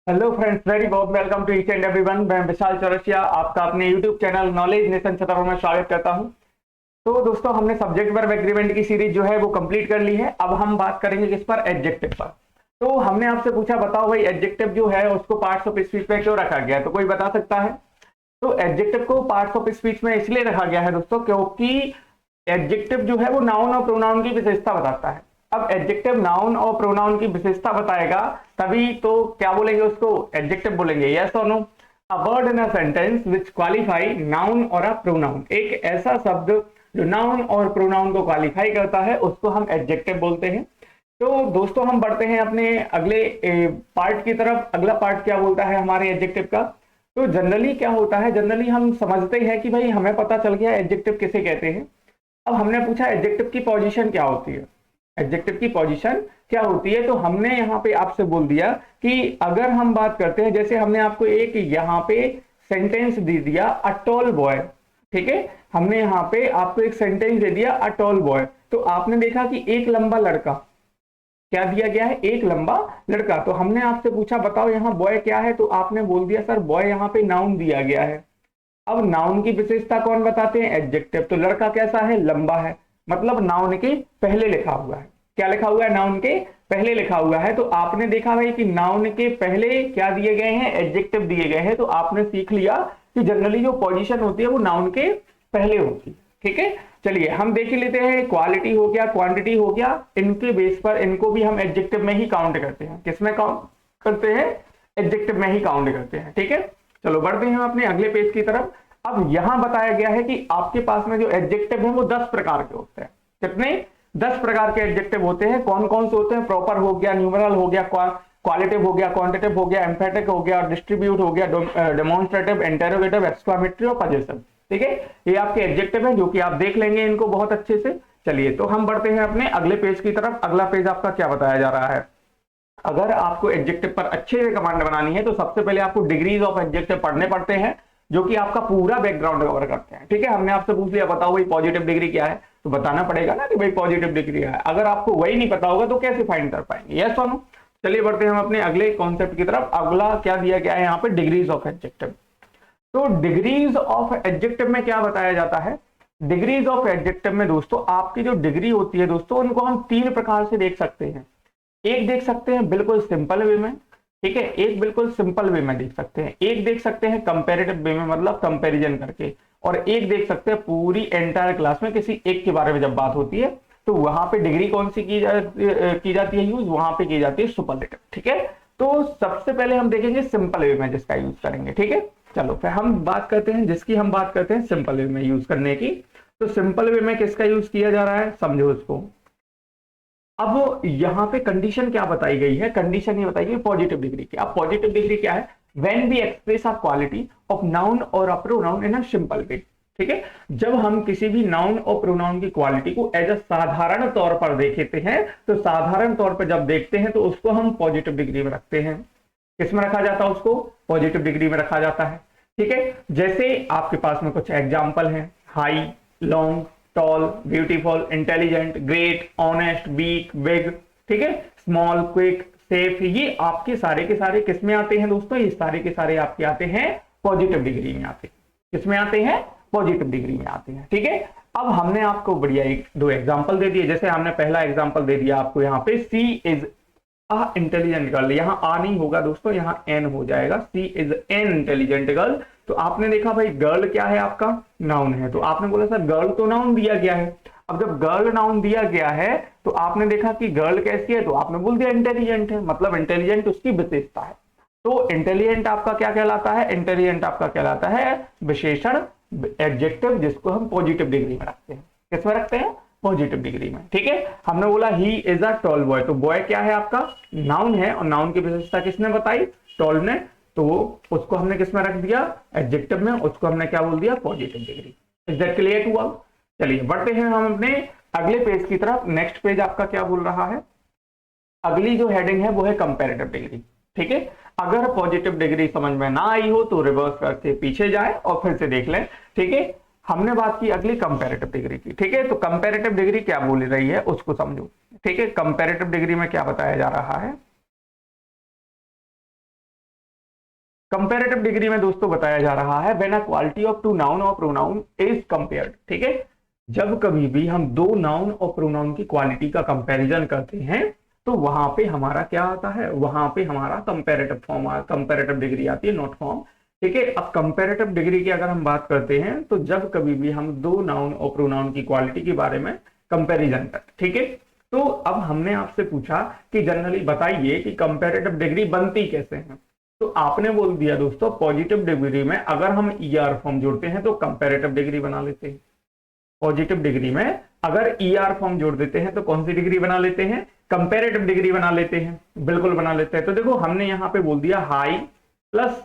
Hello friends, very बहुत welcome to each and everyone. मैं विशाल चौरसिया आपका अपने YouTube channel knowledge nation Chhatarpur में स्वागत करता हूं। तो दोस्तों, हमने सब्जेक्ट वर्ब एग्रीमेंट की सीरीज जो है वो कंप्लीट कर ली है। अब हम बात करेंगे किस पर? एडजेक्टिव पर। तो हमने आपसे पूछा, बताओ भाई एडजेक्टिव जो है उसको पार्ट्स ऑफ स्पीच में क्यों रखा गया है? तो कोई बता सकता है? तो एडजेक्टिव को पार्ट्स ऑफ स्पीच में इसलिए रखा गया है दोस्तों, क्योंकि एडजेक्टिव जो है वो नाउन और प्रोनाउन की विशेषता बताता है। अब एडजेक्टिव नाउन और प्रोनाउन की विशेषता बताएगा, तभी तो क्या बोलेंगे उसको? एडजेक्टिव बोलेंगे। Yes or no? A word in a sentence which qualify noun or a pronoun. एक ऐसा शब्द जो नाउन और प्रोनाउन को क्वालिफाई करता है उसको हम एडजेक्टिव बोलते हैं। तो दोस्तों, हम बढ़ते हैं अपने अगले पार्ट की तरफ। अगला पार्ट क्या बोलता है हमारे एडजेक्टिव का? तो जनरली क्या होता है, जनरली हम समझते हैं कि भाई हमें पता चल गया एडजेक्टिव किसे कहते हैं। अब हमने पूछा एडजेक्टिव की पोजीशन क्या होती है? एडजेक्टिव की पोजीशन क्या होती है? तो हमने यहाँ पे आपसे बोल दिया कि अगर हम बात करते हैं, जैसे हमने आपको एक यहाँ पे सेंटेंस दे दिया, अ टॉल बॉय। ठीक है, हमने यहाँ पे आपको एक सेंटेंस दे दिया, अ टॉल बॉय। तो आपने देखा कि एक लंबा लड़का, क्या दिया गया है? एक लंबा लड़का। तो हमने आपसे पूछा बताओ यहाँ बॉय क्या है? तो आपने बोल दिया सर बॉय यहाँ पे नाउन दिया गया है। अब नाउन की विशेषता कौन बताते हैं? एडजेक्टिव। तो लड़का कैसा है? लंबा है, मतलब नाउन के पहले लिखा हुआ है। क्या लिखा हुआ है? नाउन के पहले लिखा हुआ है। तो आपने देखा भाई कि नाउन के पहले क्या दिए गए हैं? एडजेक्टिव दिए गए हैं। तो आपने सीख लिया कि जनरली जो पोजीशन होती है वो नाउन के पहले होती है। ठीक है, चलिए हम देख लेते हैं। क्वालिटी हो गया, क्वांटिटी हो गया, इनके बेस पर इनको भी हम एडजेक्टिव में ही काउंट करते हैं। किसमें काउंट करते हैं? एडजेक्टिव में ही काउंट करते हैं। ठीक है, चलो बढ़ते हैं अपने अगले पेज की तरफ। अब यहां बताया गया है कि आपके पास में जो एडजेक्टिव है वो 10 प्रकार के होते हैं। कितने? 10 प्रकार के एडजेक्टिव होते हैं। कौन कौन से होते हैं? प्रॉपर हो गया, न्यूमरल हो गया, क्वालिटिव हो गया, क्वांटिटिव हो गया, एम्फेटिक हो गया, डिस्ट्रीब्यूट हो गया, डेमोन्स्ट्रेटिव, इंटेरोगेटिव, एक्सक्लामेटरी और पजेसिव। ठीक है, ये आपके एडजेक्टिव है जो कि आप देख लेंगे इनको बहुत अच्छे से। चलिए तो हम बढ़ते हैं अपने अगले पेज की तरफ। अगला पेज आपका क्या बताया जा रहा है? अगर आपको एडजेक्टिव पर अच्छे से कमांड बनानी है तो सबसे पहले आपको डिग्रीज ऑफ एडजेक्टिव पढ़ने पड़ते हैं, जो कि आपका पूरा बैकग्राउंड कवर करते हैं। ठीक है, हमने आपसे पूछ लिया बताओ भाई पॉजिटिव डिग्री क्या है, तो बताना पड़ेगा ना कि भाई पॉजिटिव डिग्री है। अगर आपको वही नहीं पता होगा तो कैसे फाइंड कर पाएंगे? Yes or no? चलिए बढ़ते हैं हम अपने अगले कॉन्सेप्ट की तरफ। अगला क्या दिया गया है यहाँ पे? Degrees of adjective. तो डिग्रीज ऑफ एडजेक्टिव में क्या बताया जाता है? डिग्रीज ऑफ एडजेक्टिव में दोस्तों आपकी जो डिग्री होती है दोस्तों, उनको हम 3 प्रकार से देख सकते हैं। एक देख सकते हैं बिल्कुल सिंपल वे में। ठीक है, एक बिल्कुल सिंपल वे में देख सकते हैं। एक देख सकते हैं कंपैरेटिव वे में, मतलब कंपैरिजन करके। और एक देख सकते हैं पूरी एंटायर क्लास में किसी एक के बारे में जब बात होती है तो वहां पे डिग्री कौन सी की जाती है यूज? वहां पे की जाती है सुपरलेटिव। ठीक है, तो सबसे पहले हम देखेंगे सिंपल वे में जिसका यूज करेंगे। ठीक है, चलो फिर हम बात करते हैं जिसकी हम बात करते हैं सिंपल वे में यूज करने की। तो सिंपल वे में किसका यूज किया जा रहा है समझो उसको। अब यहां पे कंडीशन क्या बताई गई है? कंडीशन ये बताई गई पॉजिटिव डिग्री की। अब पॉजिटिव डिग्री क्या है? When we express a quality of noun or a pronoun in a simple way. ठीक है, जब हम किसी भी नाउन और प्रोनाउन की क्वालिटी को एज अ साधारण तौर पर देखते हैं, तो साधारण तौर पर जब देखते हैं तो उसको हम पॉजिटिव डिग्री में रखते हैं। किसमें रखा जाता है उसको? पॉजिटिव डिग्री में रखा जाता है। ठीक है, जैसे आपके पास में कुछ एग्जाम्पल हैं। High, long, tall, beautiful, intelligent, great, honest, weak, big. ठीक है, स्मॉल, क्विक, सेफ, ये आपके सारे के सारे किस में आते हैं दोस्तों? ये सारे के सारे आपके आते हैं पॉजिटिव डिग्री में आते हैं। किसमें आते हैं? पॉजिटिव डिग्री में आते हैं। ठीक है, अब हमने आपको बढ़िया एक दो एग्जांपल दे दिए। जैसे हमने पहला एग्जांपल दे दिया आपको यहाँ पे, सी इज इंटेलिजेंट गर्ल। यहां आ नहीं होगा दोस्तों, यहां एन हो जाएगा। सी इज एन इंटेलिजेंट गर्ल। तो आपने देखा भाई गर्ल क्या है? आपका नाउन है। तो आपने बोला सर गर्ल तो नाउन दिया गया है। अब जब गर्ल नाउन दिया गया है तो आपने देखा कि गर्ल कैसी है, तो आपने बोल दिया इंटेलिजेंट है, मतलब इंटेलिजेंट उसकी विशेषता है। तो इंटेलिजेंट आपका क्या कहलाता है? इंटेलिजेंट आपका कहलाता है विशेषण, एडजेक्टिव, जिसको हम पॉजिटिव डिग्री में रखते हैं। किसमें रखते हैं? पॉजिटिव डिग्री में। ठीक है, हमने बोला he is a tall boy. तो बॉय क्या है? आपका नाउन है, और नाउन की विशेषता किसने बताई? टॉल ने। तो उसको हमने किसमें रख दिया? एडजेक्टिव में। उसको हमने क्या बोल दिया? Positive degree. Is that clear to all? चलिए बढ़ते हैं हम अपने अगले पेज की तरफ। नेक्स्ट पेज आपका क्या बोल रहा है? अगली जो हेडिंग है वो है कंपैरेटिव डिग्री। ठीक है, अगर पॉजिटिव डिग्री समझ में ना आई हो तो रिवर्स करके पीछे जाए और फिर से देख लें। ठीक है, हमने बात की अगली कंपैरेटिव डिग्री की। ठीक है, तो कंपैरेटिव डिग्री क्या बोल रही है उसको समझो। ठीक है, कंपैरेटिव डिग्री में क्या बताया जा रहा है? कंपेरेटिव डिग्री में दोस्तों बताया जा रहा है when a quality of two noun or pronoun is compared. ठीक है, जब कभी भी हम दो नाउन और प्रोनाउन की क्वालिटी का कंपैरिजन करते हैं तो वहां पे हमारा क्या आता है, वहां पे हमारा कंपेरेटिव फॉर्म, कंपेरेटिव डिग्री आती है, नॉट फॉर्म। ठीक है, अब कंपेरेटिव डिग्री की अगर हम बात करते हैं तो जब कभी भी हम दो नाउन और प्रोनाउन की क्वालिटी के बारे में कंपैरिजन करते, ठीक है। तो अब हमने आपसे पूछा कि जनरली बताइए कि कंपेरेटिव डिग्री बनती कैसे है, तो आपने बोल दिया दोस्तों पॉजिटिव डिग्री में अगर हम ईआर फॉर्म जोड़ते हैं तो कंपेरेटिव डिग्री बना लेते हैं। पॉजिटिव डिग्री में अगर ईआर फॉर्म जोड़ देते हैं तो कौन सी डिग्री बना लेते हैं, कंपेरेटिव डिग्री बना लेते हैं, बिल्कुल बना लेते हैं। तो देखो हमने यहां पे बोल दिया हाई प्लस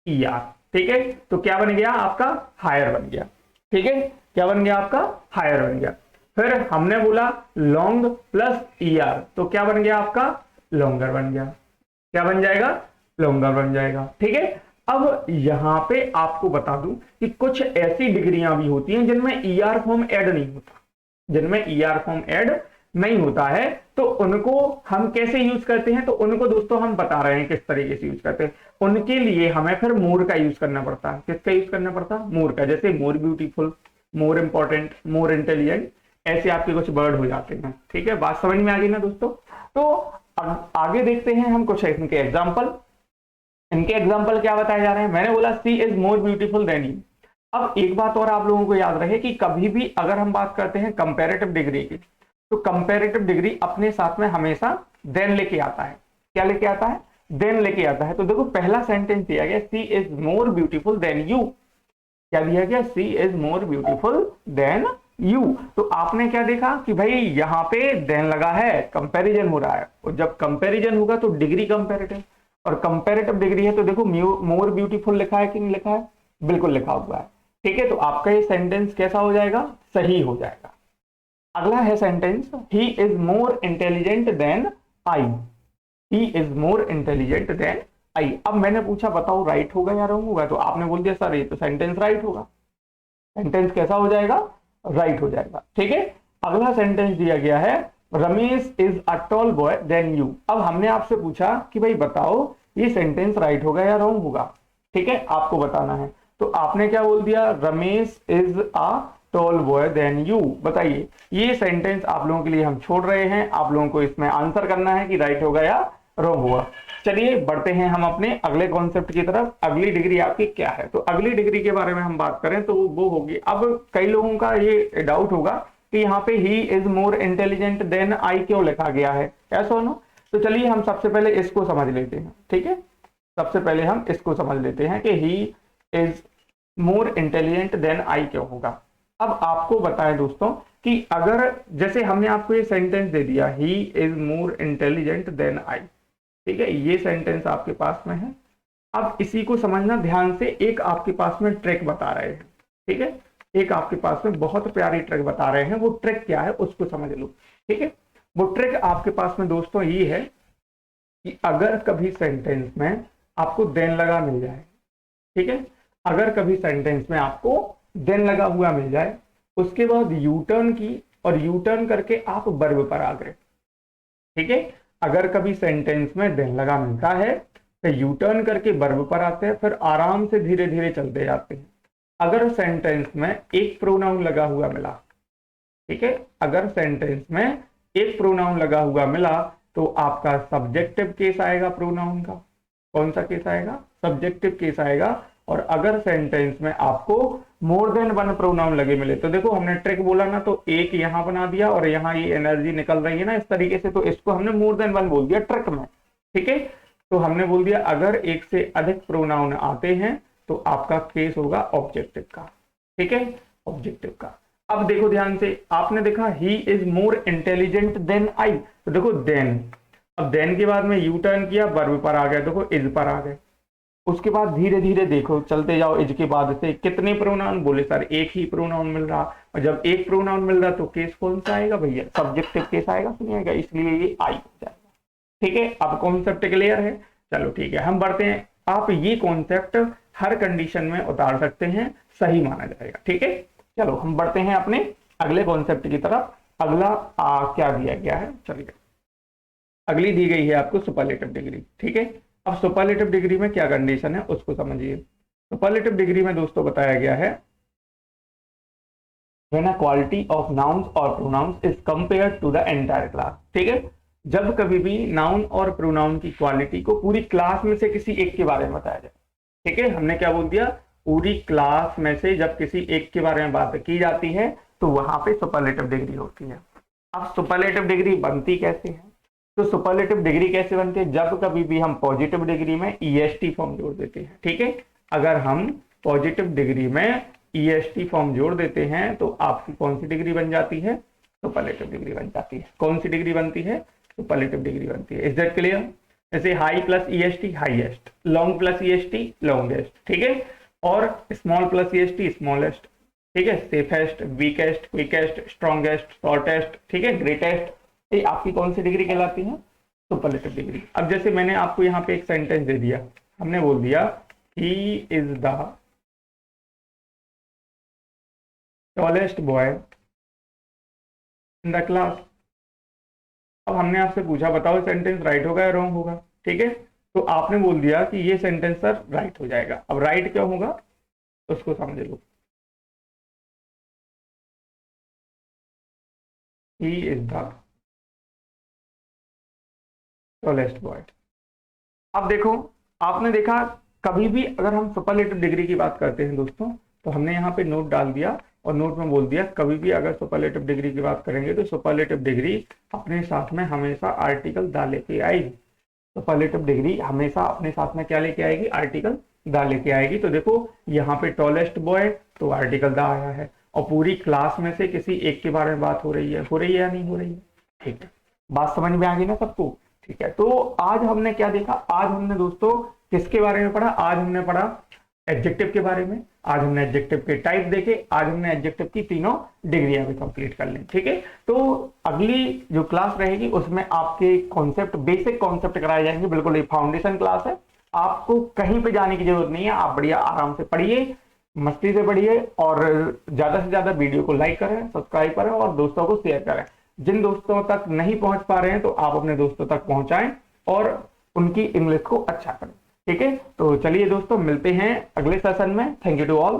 ईआर, ठीक है, तो क्या बन गया आपका हायर बन गया। ठीक है, क्या बन गया आपका हायर बन गया। फिर हमने बोला लॉन्ग प्लस ईआर, तो क्या बन गया आपका लॉन्गर बन गया। क्या बन जाएगा, लॉन्गर बन जाएगा। ठीक है, अब यहां पे आपको बता दूं कि कुछ ऐसी डिग्रियां भी होती हैं जिनमें ईआर फॉर्म ऐड नहीं होता, जिनमें ईआर फॉर्म ऐड नहीं होता है, तो उनको हम कैसे यूज करते हैं, तो उनको दोस्तों हम बता रहे हैं किस तरीके से यूज करते हैं। उनके लिए हमें फिर मोर का यूज करना पड़ता है। किसका यूज करना पड़ता है, मोर का। जैसे more beautiful, more important, more intelligent, ऐसे आपके कुछ वर्ड हो जाते हैं। ठीक है, बात समझ में आ गई ना दोस्तों। तो अब आगे देखते हैं हम कुछ इनके एग्जाम्पल। इनके एग्जाम्पल क्या बताए जा रहे हैं, मैंने बोला she is more beautiful than you. अब एक बात और आप लोगों को याद रहे कि कभी भी अगर हम बात करते हैं कंपैरेटिव डिग्री की, तो कंपैरेटिव डिग्री अपने साथ में हमेशा देन लेके आता है। क्या लेके आता है, देन लेके आता है। तो देखो पहला सेंटेंस दिया गया she is more beautiful than you. क्या दिया गया, she is more beautiful than you. तो आपने क्या देखा कि भाई यहाँ पे देन लगा है, कंपैरिजन हो रहा है, और जब कंपैरिजन होगा तो डिग्री कंपैरेटिव, और कंपैरेटिव डिग्री है तो देखो मोर ब्यूटीफुल लिखा है कि नहीं लिखा है, बिल्कुल लिखा हुआ है। ठीक है, तो आपका ये सेंटेंस कैसा हो जाएगा, सही हो जाएगा। अगला है sentence he is more intelligent than I. He is more intelligent than I. अब मैंने पूछा बताओ राइट होगा या रॉन्ग होगा, तो आपने बोल दिया सर ये तो सेंटेंस राइट होगा। सेंटेंस कैसा हो जाएगा, राइट हो जाएगा। ठीक है, अगला सेंटेंस दिया गया है Ramesh is a tall boy than you. अब हमने आपसे पूछा कि भाई बताओ ये सेंटेंस राइट होगा या रॉन्ग होगा। ठीक है, आपको बताना है। तो आपने क्या बोल दिया, Ramesh is a tall boy than you. बताइए ये सेंटेंस आप लोगों के लिए हम छोड़ रहे हैं, आप लोगों को इसमें आंसर करना है कि राइट होगा या रॉन्ग होगा। चलिए बढ़ते हैं हम अपने अगले कॉन्सेप्ट की तरफ। अगली डिग्री आपकी क्या है, तो अगली डिग्री के बारे में हम बात करें तो वो होगी, अब कई लोगों का ये डाउट होगा कि यहाँ पे he is more intelligent than I क्यों लिखा गया है, ऐसा हो ना। तो चलिए हम सबसे पहले इसको समझ लेते हैं। ठीक है, सबसे पहले हम इसको समझ लेते हैं कि he is more intelligent than I क्यों होगा। अब आपको बताएं दोस्तों कि अगर जैसे हमने आपको ये सेंटेंस दे दिया he is more intelligent than I, ठीक है, ये सेंटेंस आपके पास में है। अब इसी को समझना ध्यान से, एक आपके पास में ट्रिक बता रहे हैं। ठीक है, एक आपके पास में बहुत प्यारी ट्रिक बता रहे हैं, वो ट्रिक क्या है उसको समझ लो। ठीक है, वो ट्रिक आपके पास में दोस्तों ये है कि अगर कभी सेंटेंस में आपको देन लगा मिल जाए, ठीक है, अगर कभी सेंटेंस में आपको देन लगा हुआ मिल जाए, उसके बाद यू टर्न की और यू टर्न करके आप वर्ब पर आ गए। ठीक है, अगर कभी सेंटेंस में देन लगा मिलता है तो यू टर्न करके वर्ब पर आते हैं, फिर आराम से धीरे धीरे चलते जाते हैं। अगर सेंटेंस में एक प्रोनाउन लगा हुआ मिला, ठीक है, अगर सेंटेंस में एक प्रोनाउन लगा हुआ मिला तो आपका सब्जेक्टिव केस आएगा प्रोनाउन का। कौन सा केस आएगा, सब्जेक्टिव केस आएगा। और अगर सेंटेंस में आपको मोर देन वन प्रोनाउन लगे मिले, तो देखो हमने ट्रिक बोला ना, तो एक यहां बना दिया और यहाँ ये एनर्जी निकल रही है ना इस तरीके से, तो इसको हमने मोर देन वन बोल दिया ट्रिक में। ठीक है, तो हमने बोल दिया अगर एक से अधिक प्रोनाउन आते हैं तो आपका केस होगा ऑब्जेक्टिव का। ठीक है, ऑब्जेक्टिव का। अब देखो ध्यान से, आपने देखा he is more intelligent than I, तो देखो देन, अब देन के बाद में यू टर्न किया, वर्ब पर आ गए, देखो इज पर आ गए। उसके बाद धीरे धीरे देखो चलते जाओ, इज के बाद से कितने प्रोनाउन बोले सर, एक ही प्रोनाउन मिल रहा, और जब एक प्रोनाउन मिल रहा तो केस कौन सा आएगा भैया, सब्जेक्टिव केस आएगा, सुनिएगा, इसलिए ये आई हो जाएगा। ठीक है, अब कॉन्सेप्ट क्लियर है। चलो ठीक है, हम बढ़ते हैं। आप ये कॉन्सेप्ट हर कंडीशन में उतार सकते हैं, सही माना जाएगा। ठीक है, चलो हम बढ़ते हैं अपने अगले कॉन्सेप्ट की तरफ। अगला क्या दिया गया है, चलिए अगली दी गई है आपको सुपरलेटिव डिग्री। ठीक है, अब सुपरलेटिव डिग्री में क्या कंडीशन है उसको समझिए। सुपरलेटिव डिग्री में दोस्तों बताया गया है when a quality of nouns or pronouns is compared to the entire class। ठीक है, जब कभी भी नाउन और प्रोनाउन की क्वालिटी को पूरी क्लास में से किसी एक के बारे में बताया जाए। ठीक है, हमने क्या बोल दिया, पूरी क्लास में से जब किसी एक के बारे में बात की जाती है तो वहां पे सुपरलेटिव डिग्री होती है। अब सुपरलेटिव डिग्री बनती कैसे है, तो सुपरलेटिव डिग्री कैसे बनती है, जब कभी भी हम पॉजिटिव डिग्री में ईएसटी फॉर्म जोड़ देते हैं। ठीक है, अगर हम पॉजिटिव डिग्री में ईएसटी फॉर्म जोड़ देते हैं तो आपकी कौन सी डिग्री बन जाती है, सुपरलेटिव डिग्री बन जाती है। कौन सी डिग्री बनती है, सुपरलेटिव डिग्री बनती है। Is that clear? जैसे high plus EST highest, long plus EST longest. ठीक है, और स्मॉल प्लस ईएसटी स्मॉलेस्ट। ठीक है, safest, weakest, quickest, strongest, shortest, ठीक है, ग्रेटेस्ट, ये आपकी कौन सी डिग्री कहलाती है, सुपरलेटिव डिग्री। अब जैसे मैंने आपको यहाँ पे एक सेंटेंस दे दिया, हमने बोल दिया he is the tallest boy in the class. अब हमने आपसे पूछा बताओ सेंटेंस राइट होगा या रॉन्ग होगा। ठीक है, तो आपने बोल दिया कि ये सेंटेंस सर राइट हो जाएगा। अब राइट क्यों होगा उसको समझ लो। He is the tallest boy. अब देखो, आपने देखा कभी भी अगर हम सुपरलेटिव डिग्री की बात करते हैं दोस्तों, तो हमने यहाँ पे नोट डाल दिया और नोट में बोल दिया कभी भी अगर सुपरलेटिव डिग्री की बात करेंगे तो सुपरलेटिव डिग्री अपने साथ में हमेशा आर्टिकल द लेके आएगी। सुपरलेटिव डिग्री हमेशा अपने साथ में क्या लेके आएगी, आर्टिकल द लेके आएगी। तो देखो यहाँ पे टॉलेस्ट बॉय तो आर्टिकल द आया है, और पूरी क्लास में से किसी एक के बारे में बात हो रही है या नहीं हो रही है। ठीक है, बात समझ में आ गई ना सबको। ठीक है, तो आज हमने क्या देखा, आज हमने दोस्तों किसके बारे में पढ़ा, आज हमने पढ़ा एडजेक्टिव के बारे में। आज हमने एडजेक्टिव के टाइप देखे, आज हमने एडजेक्टिव की तीनों डिग्रियां भी कंप्लीट कर ली। ठीक है, तो अगली जो क्लास रहेगी उसमें आपके कॉन्सेप्ट, बेसिक कॉन्सेप्ट कराए जाएंगे। बिल्कुल ये फाउंडेशन क्लास है, आपको कहीं पे जाने की जरूरत नहीं है। आप बढ़िया आराम से पढ़िए, मस्ती से पढ़िए, और ज्यादा से ज्यादा वीडियो को लाइक करें, सब्सक्राइब करें और दोस्तों को शेयर करें। जिन दोस्तों तक नहीं पहुंच पा रहे हैं तो आप अपने दोस्तों तक पहुंचाएं और उनकी इंग्लिश को अच्छा करें। ठीक है, तो चलिए दोस्तों मिलते हैं अगले सेशन में। Thank you to all.